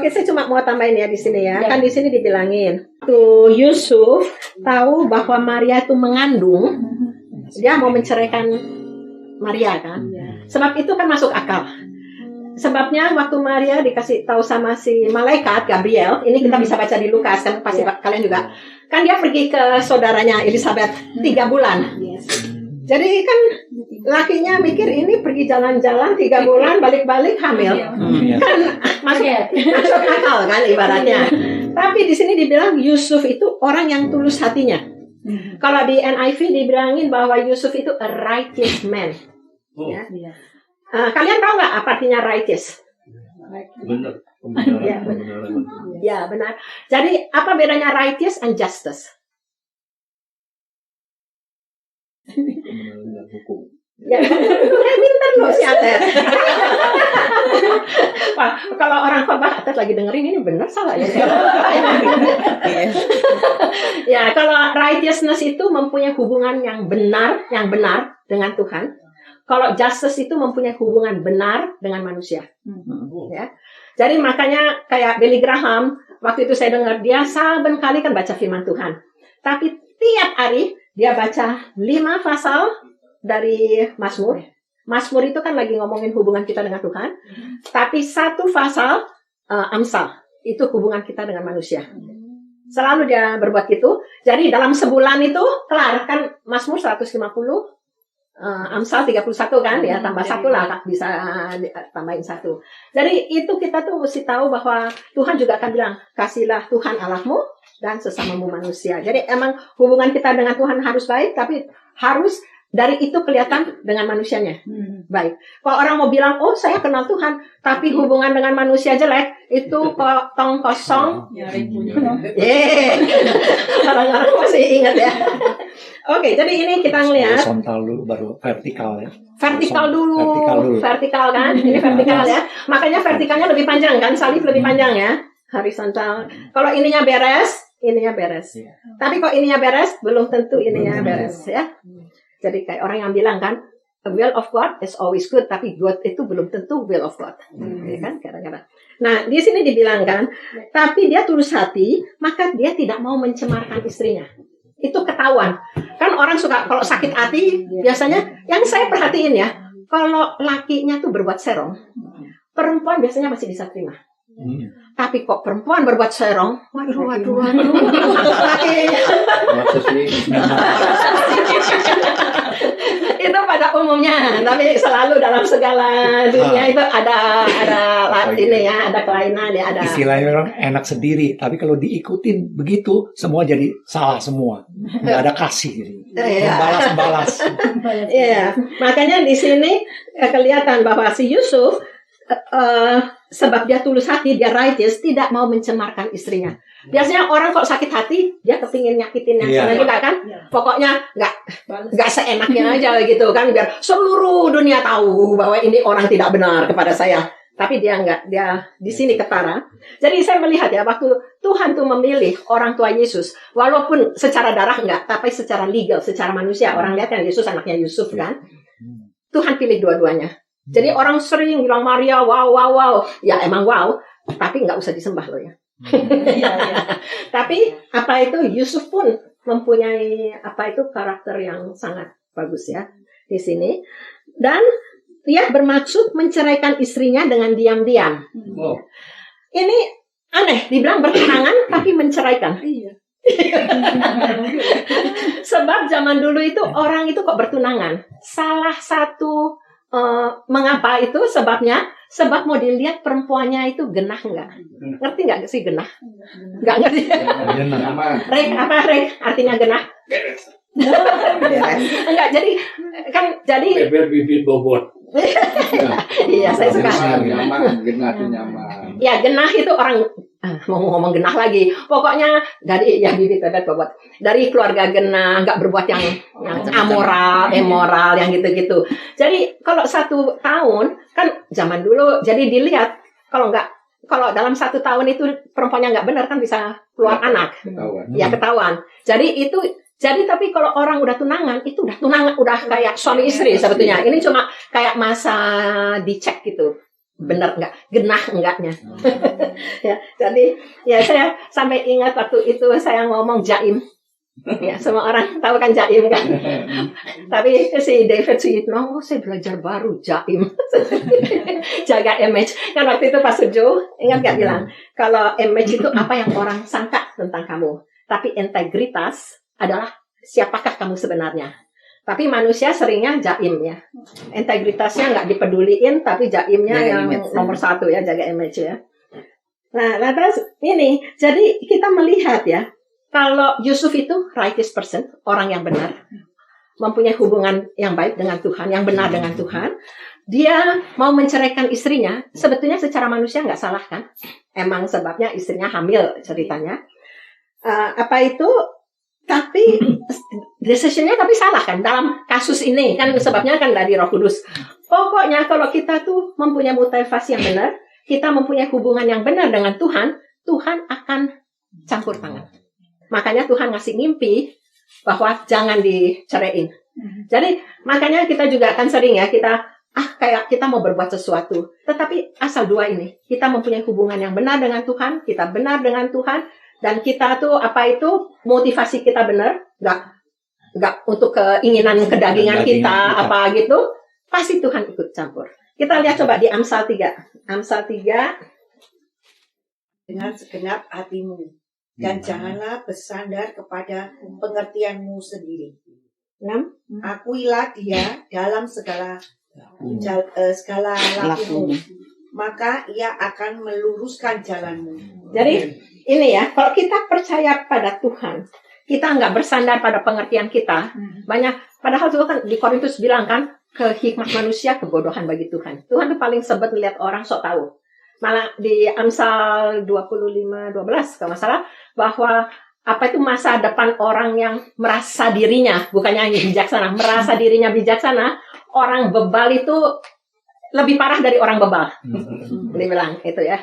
Oke, saya cuma mau tambahin ya di sini ya. Kan di sini dibilangin tuh Yusuf tahu bahwa Maria itu mengandung, dia mau menceraikan Maria kan. Sebab itu kan masuk akal. Sebabnya waktu Maria dikasih tahu sama si malaikat Gabriel, ini kita bisa baca di Lukas kan, pasti kalian juga. Kan dia pergi ke saudaranya Elizabeth 3 bulan. Jadi kan lakinya mikir ini pergi jalan-jalan 3 bulan balik-balik hamil. Kan masuk akal kan ibaratnya. Tapi di sini dibilang Yusuf itu orang yang tulus hatinya. Kalau di NIV dibilangin bahwa Yusuf itu a righteous man. Ya. Kalian tahu nggak apa artinya righteous? Benar. Ya, benar. Jadi apa bedanya righteous and justice? Hukum. Ya, pintar loh si Atet. Kalau orang khotbah Atet lagi dengerin ini benar salah ya? Ya, kalau righteousness itu mempunyai hubungan yang benar dengan Tuhan. Kalau justice itu mempunyai hubungan benar dengan manusia. Ya. Jadi makanya kayak Billy Graham, waktu itu saya dengar dia saben kali kan baca firman Tuhan. Tapi tiap hari dia baca 5 pasal dari Mazmur. Mazmur itu kan lagi ngomongin hubungan kita dengan Tuhan. Tapi 1 pasal Amsal, itu hubungan kita dengan manusia. Selalu dia berbuat gitu. Jadi dalam sebulan itu kelar kan Mazmur 150. Amsal 31 kan ya, tambah 1 lah, bisa tambahin 1. Jadi itu kita tuh mesti tahu bahwa Tuhan juga akan bilang kasihlah Tuhan Allahmu dan sesamamu manusia. Jadi emang hubungan kita dengan Tuhan harus baik, tapi harus dari itu kelihatan dengan manusianya baik. Kalau orang mau bilang oh saya kenal Tuhan, tapi hubungan dengan manusia jelek, itu kosong kosong. Orang-orang masih ingat ya. Oke, jadi ini kita ngelihat horizontal dulu baru vertikal ya. Vertikal kan? Ini vertikal ya. Makanya vertikalnya lebih panjang kan, salib lebih panjang ya. Horizontal. Kalau ininya beres. Tapi kalau ininya beres, belum tentu ininya beres ya. Jadi kayak orang yang bilang kan, the will of God is always good, tapi good itu belum tentu will of God. Ya kan? Kadang-kadang. Nah, di sini dibilangkan, tapi dia tulus hati, maka dia tidak mau mencemarkan istrinya. Itu ketahuan. Kan orang suka kalau sakit hati, biasanya yang saya perhatiin ya, kalau lakinya tuh berbuat serong, perempuan biasanya masih bisa terima. Tapi kok perempuan berbuat serong, waduh. Itu pada umumnya, tapi selalu dalam segala dunia itu ada ini ya, ada kelainan ya, ada. Istilahnya orang enak sendiri, tapi kalau diikutin begitu, semua jadi salah semua, nggak ada kasih, balas. Iya, makanya di sini kelihatan bahwa si Yusuf sebab dia tulus hati, dia righteous, tidak mau mencemarkan istrinya. Biasanya orang kalau sakit hati, dia kepingin nyakitin yang sana juga kan. Pokoknya nggak seenaknya aja gitu kan, biar seluruh dunia tahu bahwa ini orang tidak benar kepada saya. Tapi dia nggak, dia di sini ketara. Jadi saya melihat ya, waktu Tuhan tuh memilih orang tua Yesus, walaupun secara darah nggak, tapi secara legal, secara manusia, orang lihat kan Yesus anaknya Yusuf kan. Tuhan pilih dua-duanya. Jadi orang sering bilang Maria, wow. Ya emang wow, tapi nggak usah disembah loh ya. Tapi apa itu Yusuf pun mempunyai apa itu karakter yang sangat bagus ya di sini, dan dia bermaksud menceraikan istrinya dengan diam-diam. Ini aneh, dibilang bertunangan tapi menceraikan. Sebab zaman dulu itu orang itu kok bertunangan. Salah satu mengapa itu sebabnya? Sebab mau dilihat perempuannya itu genah enggak? Ngerti enggak sih genah? Enggak ngerti. Rek artinya genah? Enggak, jadi bibit bobot. Iya, saya suka. Genah. Ya, genah itu orang mau ngomong genah lagi. Pokoknya dari ya bibit bebet bobot. Dari keluarga genah, enggak berbuat yang immoral, yang gitu-gitu. Jadi kalau 1 tahun kan zaman dulu, jadi dilihat kalau dalam 1 tahun itu perempuannya nggak benar kan bisa keluar anak. Ketahuan. Jadi tapi kalau orang udah tunangan, itu udah kayak suami istri sebetulnya. Ini cuma kayak masa dicek gitu. benar enggak, genah enggaknya. Ya, jadi ya saya sampai ingat waktu itu saya ngomong jaim. Ya, semua orang tahu kan jaim kan. Tapi si David Suyitno, saya belajar baru jaim. Jaga image. Kan waktu itu Pak Sujo, ingat gak bilang, kalau image itu apa yang orang sangka tentang kamu. Tapi integritas adalah siapakah kamu sebenarnya. Tapi manusia seringnya jaim ya. Integritasnya nggak dipeduliin, tapi jaimnya jaga yang image, nomor satu ya, jaga image ya. Nah, lantas ini, jadi kita melihat ya, kalau Yusuf itu righteous person, orang yang benar, mempunyai hubungan yang baik dengan Tuhan, yang benar dengan Tuhan, dia mau menceraikan istrinya, sebetulnya secara manusia nggak salah kan? Emang sebabnya istrinya hamil ceritanya. Tapi decision-nya tapi salah kan dalam kasus ini kan sebabnya kan dari Roh Kudus. Pokoknya kalau kita tuh mempunyai motivasi yang benar, kita mempunyai hubungan yang benar dengan Tuhan, Tuhan akan campur tangan. Makanya Tuhan ngasih mimpi bahwa jangan diceraiin. Jadi makanya kita juga akan sering ya kayak kita mau berbuat sesuatu. Tetapi asal dua ini, kita mempunyai hubungan yang benar dengan Tuhan, kita benar dengan Tuhan, dan kita tuh motivasi kita benar, nggak untuk keinginan kedagingan kita apa gitu, pasti Tuhan ikut campur. Kita lihat coba di Amsal 3. Amsal 3 dengan segenap hatimu. Dan janganlah bersandar kepada pengertianmu sendiri. 6. Akuilah dia dalam segala lakumu, maka ia akan meluruskan jalanmu. Jadi ini ya, kalau kita percaya pada Tuhan, kita nggak bersandar pada pengertian kita. Padahal itu kan di Korintus bilang kan, kehikmat manusia kebodohan bagi Tuhan. Tuhan tuh paling sebet melihat orang sok tahu. Malah di Amsal 25:12 kalau nggak salah, bahwa masa depan orang yang merasa dirinya, bukannya hanya bijaksana, merasa dirinya bijaksana, orang bebal itu lebih parah dari orang bebal. Dia bilang itu ya.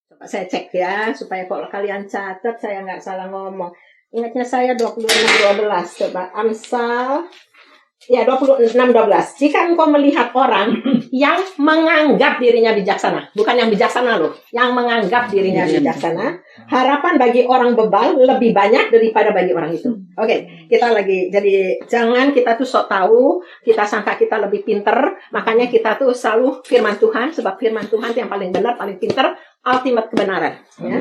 Coba saya cek ya, supaya kalau kalian catat saya nggak salah ngomong. Ingatnya saya 26:12. Coba Amsal 26:12. Jika engkau melihat orang yang menganggap dirinya bijaksana, bukan yang bijaksana loh, yang menganggap dirinya bijaksana, harapan bagi orang bebal lebih banyak daripada bagi orang itu. Oke, kita lagi, jadi jangan kita tuh sok tahu, kita sangka kita lebih pinter, makanya kita tuh selalu firman Tuhan, sebab firman Tuhan itu yang paling benar, paling pinter, ultimate kebenaran. Ya.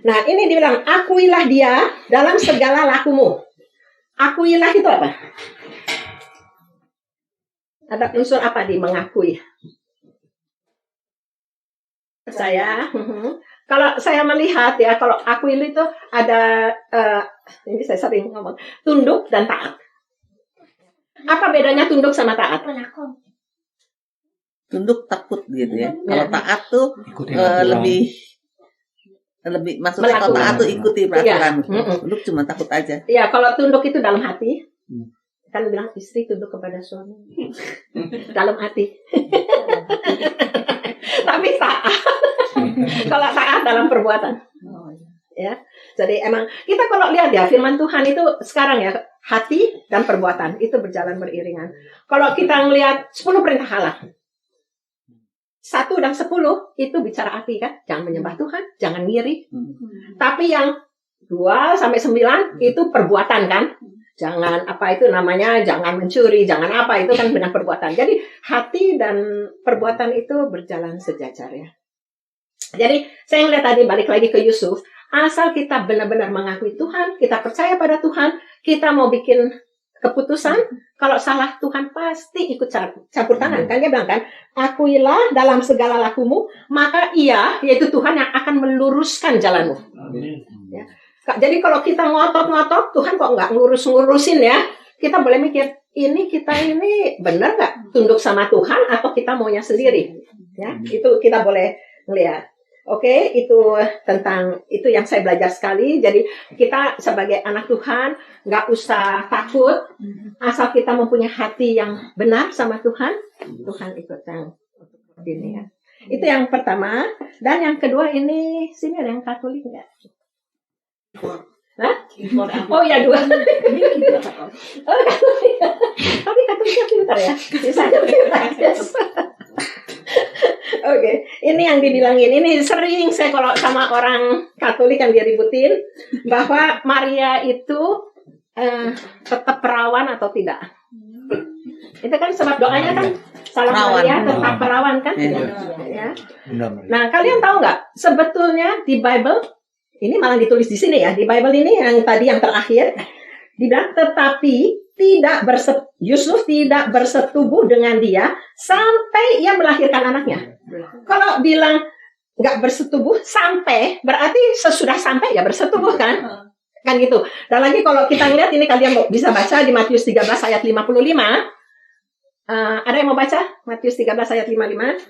Nah, ini dibilang, akuilah dia dalam segala lakumu. Akuilah itu apa? Ada unsur apa di mengakui? Saya, kalau saya melihat ya, kalau akui itu ada, ini saya sering ngomong, tunduk dan taat. Apa bedanya tunduk sama taat? Tunduk takut gitu ya. Kalau taat tuh lebih maksudnya kalau taat tuh ikuti peraturan. Tunduk cuma takut aja. Iya, kalau tunduk itu dalam hati. Kan bilang istri tunduk kepada suami dalam hati. Tapi taat. Kalau taat dalam perbuatan. Ya. Jadi emang kita kalau lihat ya firman Tuhan itu sekarang ya, hati dan perbuatan itu berjalan beriringan. Kalau kita ngelihat 10 perintah Allah, 1 dan 10 itu bicara hati kan, jangan menyembah Tuhan, jangan ngiri. Tapi yang 2 sampai 9 itu perbuatan kan. Jangan jangan mencuri, jangan apa, itu kan benar perbuatan. Jadi hati dan perbuatan itu berjalan sejajar ya. Jadi saya ngeliat tadi balik lagi ke Yusuf, asal kita benar-benar mengakui Tuhan, kita percaya pada Tuhan, kita mau bikin keputusan, kalau salah Tuhan pasti ikut campur tangan. Kan dia bilang kan, akuilah dalam segala lakumu, maka ia, yaitu Tuhan yang akan meluruskan jalanmu. Ya. Jadi kalau kita ngotot-ngotot, Tuhan kok nggak ngurus-ngurusin ya, kita boleh mikir, kita ini benar nggak tunduk sama Tuhan atau kita maunya sendiri? Ya, itu kita boleh melihat. Oke, itu tentang itu yang saya belajar sekali. Jadi kita sebagai anak Tuhan nggak usah takut, asal kita mempunyai hati yang benar sama Tuhan, Tuhan ikut yang ini ya. Itu yang pertama. Dan yang kedua ini, sini ada yang Katolik nggak? Hah? Oh ya 2. Oh Katolik. Tapi Katoliknya pintar ya. Bisa pintar. Yes. Oke, ini yang dibilangin. Ini sering saya kalau sama orang Katolik yang dia ributin bahwa Maria itu tetap perawan atau tidak. Itu kan sebab doanya kan Salam Maria tetap perawan kan? Ya. Nah, kalian tahu nggak? Sebetulnya di Bible ini malah ditulis di sini ya. Di Bible ini yang tadi yang terakhir dibilang tetapi Yusuf tidak bersetubuh dengan dia sampai ia melahirkan anaknya. Kalau bilang nggak bersetubuh sampai, berarti sesudah sampai ya bersetubuh kan? Kan gitu. Dan lagi kalau kita lihat ini kalian bisa baca di Matius 13 ayat 55. Ada yang mau baca? Matius 13 ayat 55.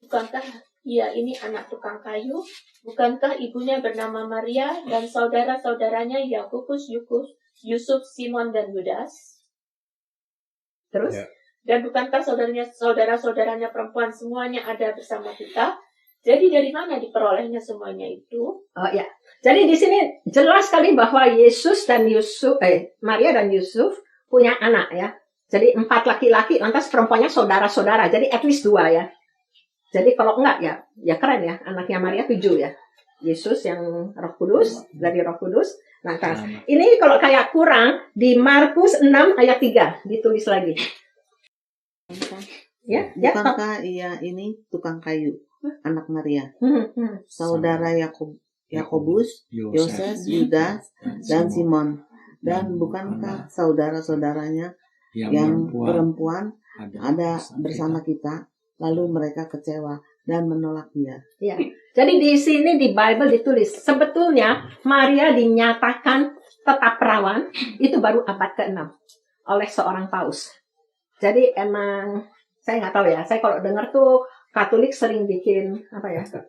Bukankah ia ini anak tukang kayu? Bukankah ibunya bernama Maria dan saudara-saudaranya Yakobus, Yusuf, Simon, dan Yudas? Terus? Ya. Dan bukankah saudara-saudaranya perempuan semuanya ada bersama kita? Jadi dari mana diperolehnya semuanya itu? Oh ya. Jadi di sini jelas sekali bahwa Maria dan Yusuf punya anak ya. Jadi 4 laki-laki, lantas perempuannya saudara-saudara. Jadi at least 2 ya. Jadi kalau enggak ya keren ya. Anaknya Maria 7 ya. Yesus yang Roh Kudus, dari Roh Kudus. Lantas ini kalau kayak kurang di Markus 6 ayat 3 ditulis lagi. Ya, bukankah ia ini tukang kayu, anak Maria, saudara Yakobus, Yoses, Yudas, dan Simon, dan bukankah saudara-saudaranya yang perempuan ada bersama kita? Lalu mereka kecewa dan menolak dia. Ya. Jadi di sini di Bible ditulis sebetulnya Maria dinyatakan tetap perawan itu baru abad ke-6 oleh seorang paus. Jadi emang saya nggak tahu ya. Saya kalau dengar tuh Katolik sering bikin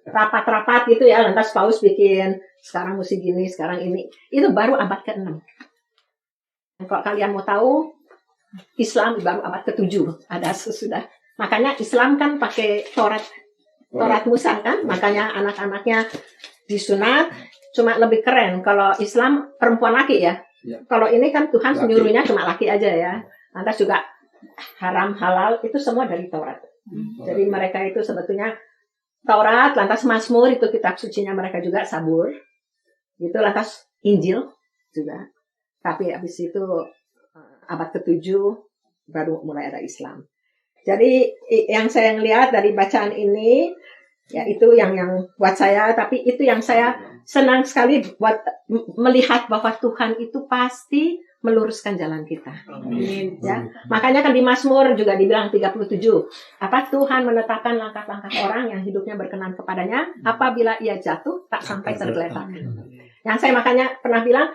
rapat-rapat gitu ya. Lantas paus bikin sekarang mesti gini, sekarang ini. Itu baru abad ke-6. Kalau kalian mau tahu, Islam baru abad ke-7 ada sesudah. Makanya Islam kan pakai Taurat Musa kan, makanya anak-anaknya disunat. Cuma lebih keren kalau Islam perempuan laki ya. Kalau ini kan Tuhan menyuruhnya cuma laki aja ya. Lantas juga haram halal itu semua dari Taurat. Jadi mereka itu sebetulnya Taurat, lantas Mazmur itu kitab sucinya mereka juga, Sabur. Itu lantas Injil juga. Tapi habis itu abad ke-7 baru mulai ada Islam. Jadi yang saya lihat dari bacaan ini ya itu yang buat saya, tapi itu yang saya senang sekali buat melihat bahwa Tuhan itu pasti meluruskan jalan kita. Amin. Ya. Makanya kan di Mazmur juga dibilang 37, Tuhan menetapkan langkah-langkah orang yang hidupnya berkenan kepadanya, apabila ia jatuh tak sampai tergeletak. Yang saya makanya pernah bilang,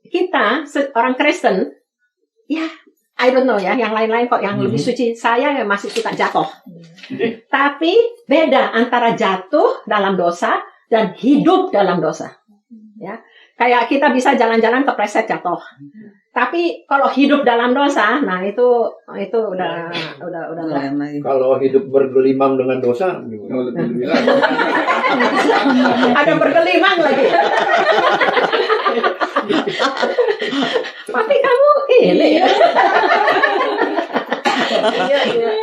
kita orang Kristen, ya I don't know ya, yang lain-lain kok yang lebih suci, saya ya masih suka jatuh. Tapi beda antara jatuh dalam dosa dan hidup dalam dosa. Ya. Kayak kita bisa jalan-jalan kepleset jatuh. Tapi kalau hidup dalam dosa, nah itu udah Kalau hidup bergelimang dengan dosa, ada bergelimang lagi. Tapi kamu ini ya. Iya.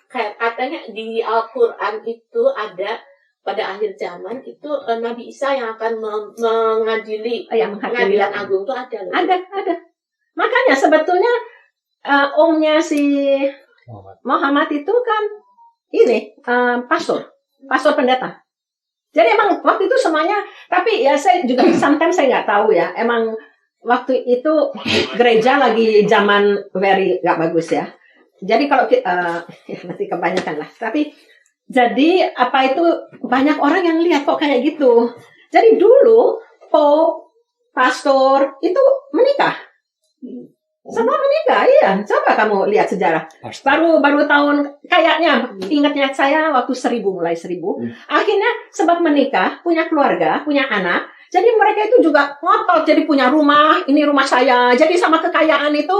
Kayak katanya di Al-Quran itu ada pada akhir zaman itu Nabi Isa yang akan mengadili pengadilan agung itu ada. Ada. Makanya sebetulnya omnya si Muhammad itu kan ini pastor pendeta. Jadi emang waktu itu semuanya, tapi ya saya juga sometimes saya nggak tahu ya. Emang waktu itu gereja lagi zaman very nggak bagus ya. Jadi kalau nanti kebanyakan lah. Tapi jadi apa itu banyak orang yang lihat kok kayak gitu. Jadi dulu pastor itu menikah. Semua menikah, iya. Coba kamu lihat sejarah. Baru tahun, kayaknya ingatnya saya waktu 1000. Akhirnya sebab menikah, punya keluarga, punya anak. Jadi mereka itu juga ngotot, jadi punya rumah, ini rumah saya. Jadi sama kekayaan itu,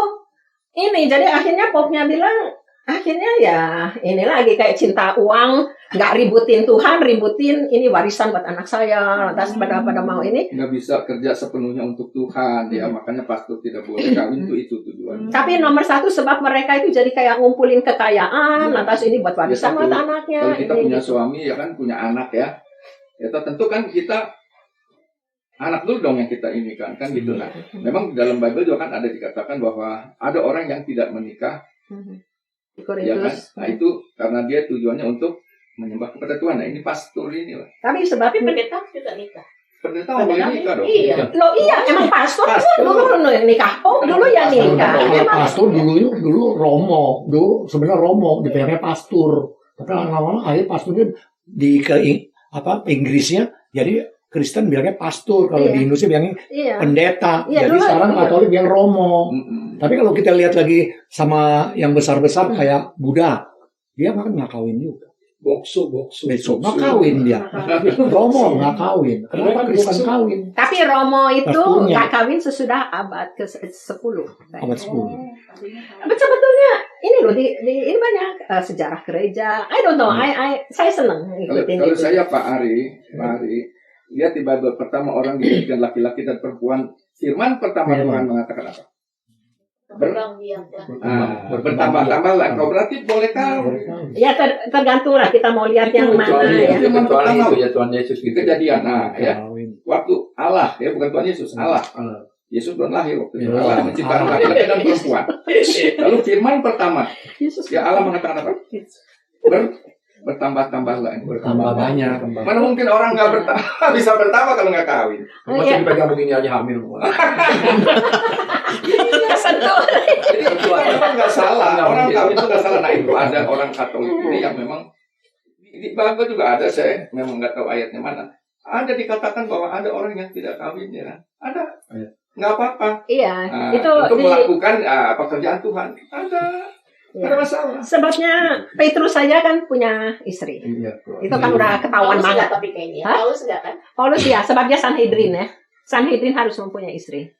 ini. Jadi akhirnya popnya bilang, Akhirnya ya ini lagi kayak cinta uang, nggak ributin Tuhan, ributin ini warisan buat anak saya, lantas pada mau ini. Nggak bisa kerja sepenuhnya untuk Tuhan, ya makanya pastor tidak boleh kawin itu tujuannya. Tapi nomor satu sebab mereka itu jadi kayak ngumpulin kekayaan, lantas ini buat warisan buat anaknya. Kalau kita ini, punya gitu. suami ya kan punya anak ya, tentu kan kita anak dulu dong yang kita ini kan gitu lah. Memang dalam Bible juga kan ada dikatakan bahwa ada orang yang tidak menikah. Ya kan? Nah itu karena dia tujuannya untuk menyembah kepada Tuhan. Nah ini pastor ini lah. Tapi sebab pendeta juga nikah. Pendeta boleh nikah dong. Iya. Loh iya, emang pastor dulu nikah. Oh dulu ya nikah. Pastor dulu Romo, dulu sebenarnya Romo dibilangnya pastor. Tapi lama-lama akhirnya pastornya di Inggrisnya jadi Kristen bilangnya pastor, kalau di Indonesia bilangnya pendeta. Jadi sekarang Katolik bilang Romo. Tapi kalau kita lihat lagi sama yang besar-besar kayak Buddha, dia kan nggak kawin juga. Bokso. Nggak kawin dia. Romo nggak kawin. Kenapa Kristen kawin? Tapi Romo itu nggak kawin sesudah abad ke-10. Abad 10. Sebetulnya ini loh di ini banyak sejarah gereja. I don't know. Saya senang ngikutin. Kalau saya Pak Ari, lihat di Bible pertama orang dijadikan laki-laki dan perempuan. Firman pertama Tuhan mengatakan apa? Bertambah-tambahlah. Kau berarti boleh kawin. Ya tergantung lah kita mau lihat yang mana ya. Kecuali itu ya Tuhan Yesus itu kejadian. Ya. Waktu Allah ya bukan Tuhan Yesus, Allah. Yesus belum lahir waktu itu. Allah menciptakan laki-laki dan perempuan. Lalu firman pertama, ya Allah mengatakan apa? Bertambah-tambahlah. Bertambah banyak. Mana mungkin orang nggak bisa bertambah kalau nggak kawin? Masih dipegang begini aja hamil. Kesentuh. Jadi memang nggak salah. Orang kawin itu nggak salah. Nah itu ada orang Katolik ini yang memang di Bible juga ada. Saya memang nggak tahu ayatnya mana. Ada dikatakan bahwa ada orang yang tidak kawin ya. Ada. Nggak apa-apa. Iya. Itu untuk melakukan pekerjaan Tuhan. Ada. Ada masalah. Sebabnya Petrus saja kan punya istri. Itu kan udah ketahuan banget. Tapi kayaknya Paulus enggak kan? Paulus ya, sebab dia Sanhedrin ya. Sanhedrin harus mempunyai istri.